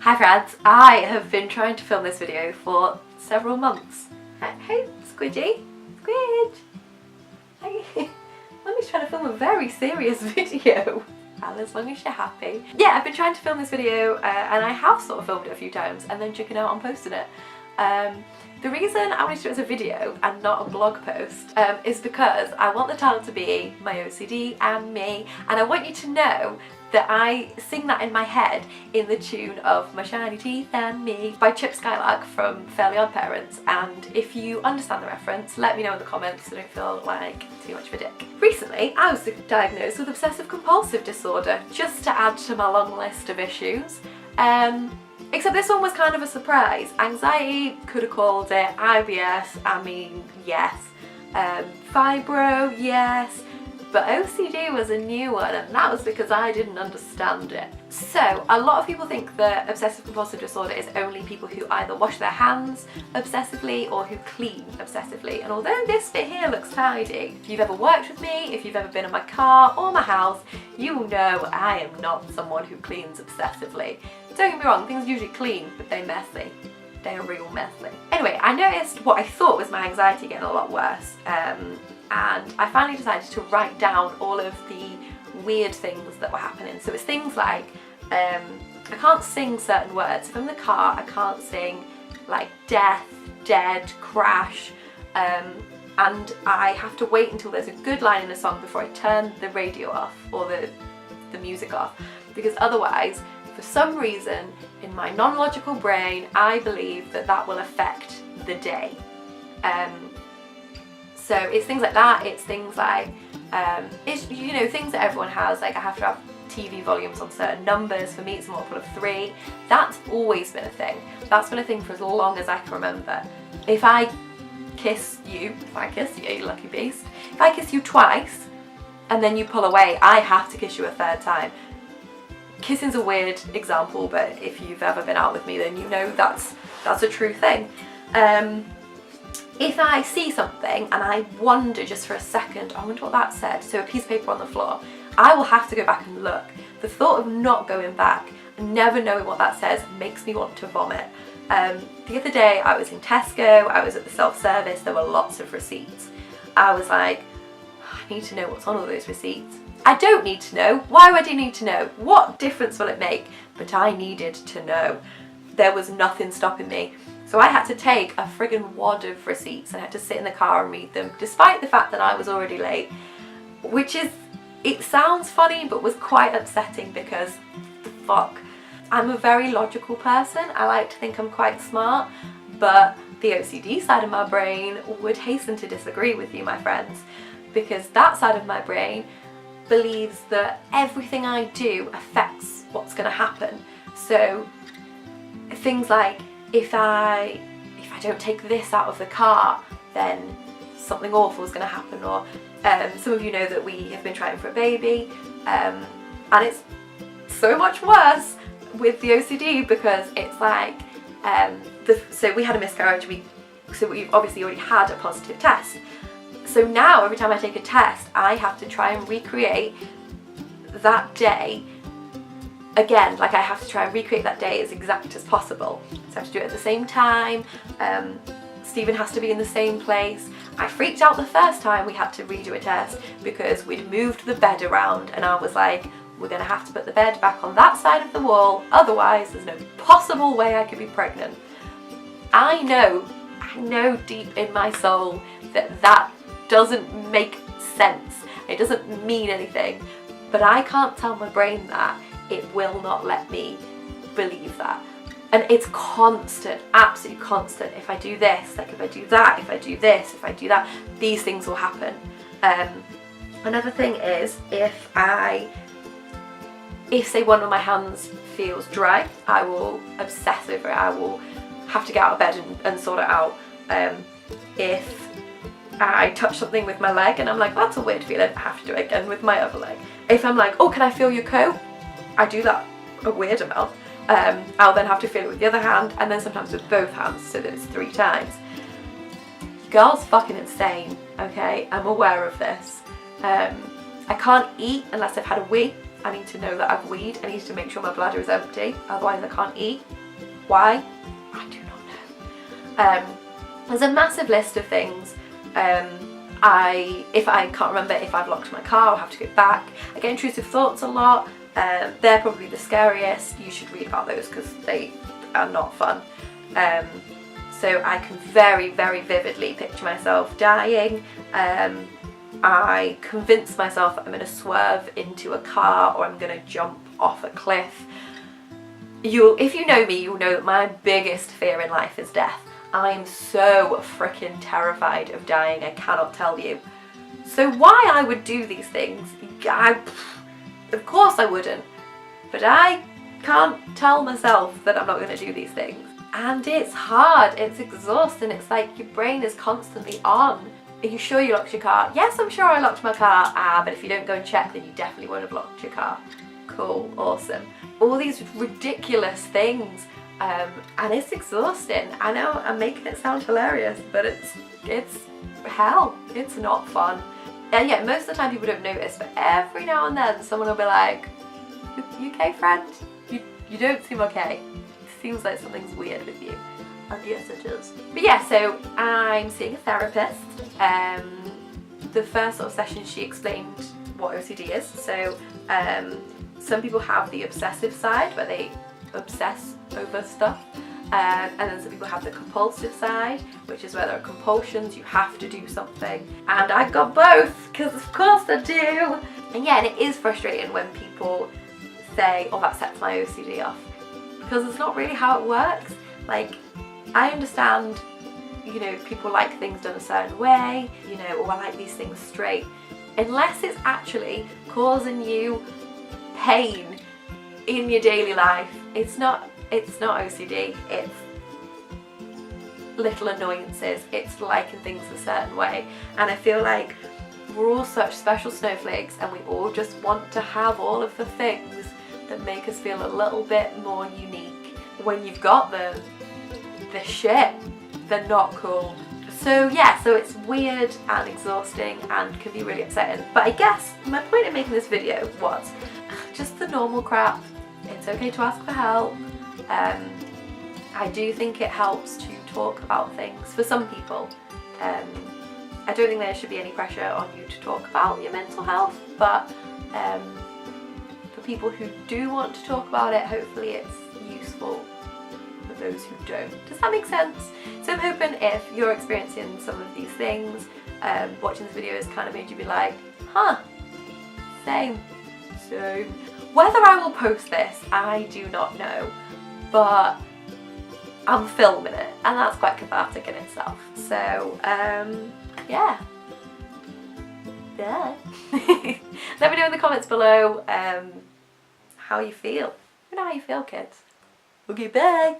Hi friends, I have been trying to film this video for several months. Hey Squidgy, Squidge! Hey. Mummy's trying to film a very serious video. Well, as long as you're happy. Yeah, I've been trying to film this video and I have sort of filmed it a few times and then chickened out on posting it. The reason I wanted to do it as a video and not a blog post is because I want the title to be My OCD and Me, and I want you to know that I sing that in my head in the tune of My Shiny Teeth and Me by Chip Skylark from Fairly Odd Parents, and if you understand the reference, let me know in the comments so I don't feel like too much of a dick. Recently, I was diagnosed with obsessive compulsive disorder, just to add to my long list of issues. Except this one was kind of a surprise. Anxiety, could have called it. IBS, I mean, yes. Fibro, yes. But OCD was a new one, and that was because I didn't understand it. So, a lot of people think that obsessive compulsive disorder is only people who either wash their hands obsessively or who clean obsessively. And although this bit here looks tidy, if you've ever worked with me, if you've ever been in my car or my house, you will know I am not someone who cleans obsessively. Don't get me wrong, things are usually clean, but they're messy. They're real messy. Anyway, I noticed what I thought was my anxiety getting a lot worse. And I finally decided to write down all of the weird things that were happening. So it's things like, I can't sing certain words. If I'm in the car, I can't sing like death, dead, crash, and I have to wait until there's a good line in a song before I turn the radio off or the music off, because otherwise, for some reason, in my non-logical brain, I believe that that will affect the day. So it's things like that, it's things like, it's, you know, things that everyone has, like I have to have TV volumes on certain numbers. For me it's a multiple of 3. That's always been a thing. That's been a thing for as long as I can remember. If I kiss you, you lucky beast, if I kiss you twice and then you pull away, I have to kiss you a third time. Kissing's a weird example, but if you've ever been out with me then you know that's a true thing. If I see something and I wonder just for a second, I wonder what that said, so a piece of paper on the floor, I will have to go back and look. The thought of not going back and never knowing what that says makes me want to vomit. The other day I was in Tesco, I was at the self-service, there were lots of receipts. I was like, I need to know what's on all those receipts. I don't need to know. Why would I need to know? What difference will it make? But I needed to know. There was nothing stopping me. So I had to take a friggin' wad of receipts and I had to sit in the car and read them, despite the fact that I was already late. Which is, it sounds funny, but was quite upsetting because, fuck. I'm a very logical person. I like to think I'm quite smart, but the OCD side of my brain would hasten to disagree with you, my friends, because that side of my brain believes that everything I do affects what's going to happen. So things like, if I don't take this out of the car, then something awful is going to happen. Or some of you know that we have been trying for a baby, and it's so much worse with the OCD because it's like, so we had a miscarriage, so we've obviously already had a positive test. So now every time I take a test, I have to try and recreate that day again. Like I have to try and recreate that day as exact as possible. So I have to do it at the same time. Stephen has to be in the same place. I freaked out the first time we had to redo a test because we'd moved the bed around and I was like, we're going to have to put the bed back on that side of the wall, otherwise there's no possible way I could be pregnant. I know deep in my soul that that doesn't make sense. It doesn't mean anything, but I can't tell my brain that. It will not let me believe that. And it's constant, absolutely constant. If I do this, like if I do that, if I do this, if I do that, these things will happen. Another thing is, if say one of my hands feels dry, I will obsess over it. I will have to get out of bed and sort it out. If I touch something with my leg and I'm like, that's a weird feeling, I have to do it again with my other leg. If I'm like, oh, can I feel your coat? I do that a weird amount. I'll then have to feel it with the other hand and then sometimes with both hands, so that it's 3 times. Girl's fucking insane, okay? I'm aware of this. I can't eat unless I've had a wee. I need to know that I've weed. I need to make sure my bladder is empty, otherwise I can't eat. Why? I do not know. There's a massive list of things. If I can't remember if I've locked my car, I'll have to go back. I get intrusive thoughts a lot. They're probably the scariest. You should read about those because they are not fun. So I can very, very vividly picture myself dying. I convince myself that I'm going to swerve into a car or I'm going to jump off a cliff. If you know me, you'll know that my biggest fear in life is death. I'm so freaking terrified of dying, I cannot tell you. So why I would do these things, of course I wouldn't. But I can't tell myself that I'm not going to do these things. And it's hard, it's exhausting, it's like your brain is constantly on. Are you sure you locked your car? Yes, I'm sure I locked my car. But if you don't go and check, then you definitely won't have locked your car. Cool, awesome. All these ridiculous things. And it's exhausting. I know I'm making it sound hilarious, but it's hell. It's not fun. And yeah, most of the time people don't notice, but every now and then someone will be like, "You okay, friend? You don't seem okay. It seems like something's weird with you." And yes, it is. But yeah, so I'm seeing a therapist. The first sort of session she explained what OCD is. So some people have the obsessive side where they obsess over stuff, and then some people have the compulsive side, which is where there are compulsions, you have to do something, and I've got both because of course I do. And yeah, and it is frustrating when people say, "Oh, that sets my OCD off," because it's not really how it works. Like, I understand, you know, people like things done a certain way, you know, or I like these things straight, unless it's actually causing you pain in your daily life. It's not OCD, it's little annoyances, it's liking things a certain way. And I feel like we're all such special snowflakes and we all just want to have all of the things that make us feel a little bit more unique. When you've got them, they're shit, they're not cool. So yeah, so it's weird and exhausting and can be really upsetting. But I guess my point in making this video was just the normal crap. It's okay to ask for help. I do think it helps to talk about things for some people. I don't think there should be any pressure on you to talk about your mental health, but for people who do want to talk about it, hopefully it's useful for those who don't. Does that make sense? So I'm hoping if you're experiencing some of these things, watching this video has kind of made you be like, huh, same. So whether I will post this, I do not know, but I'm filming it and that's quite cathartic in itself. So yeah. Let me know in the comments below how you feel. Let me know how you feel, kids. Okay, bye.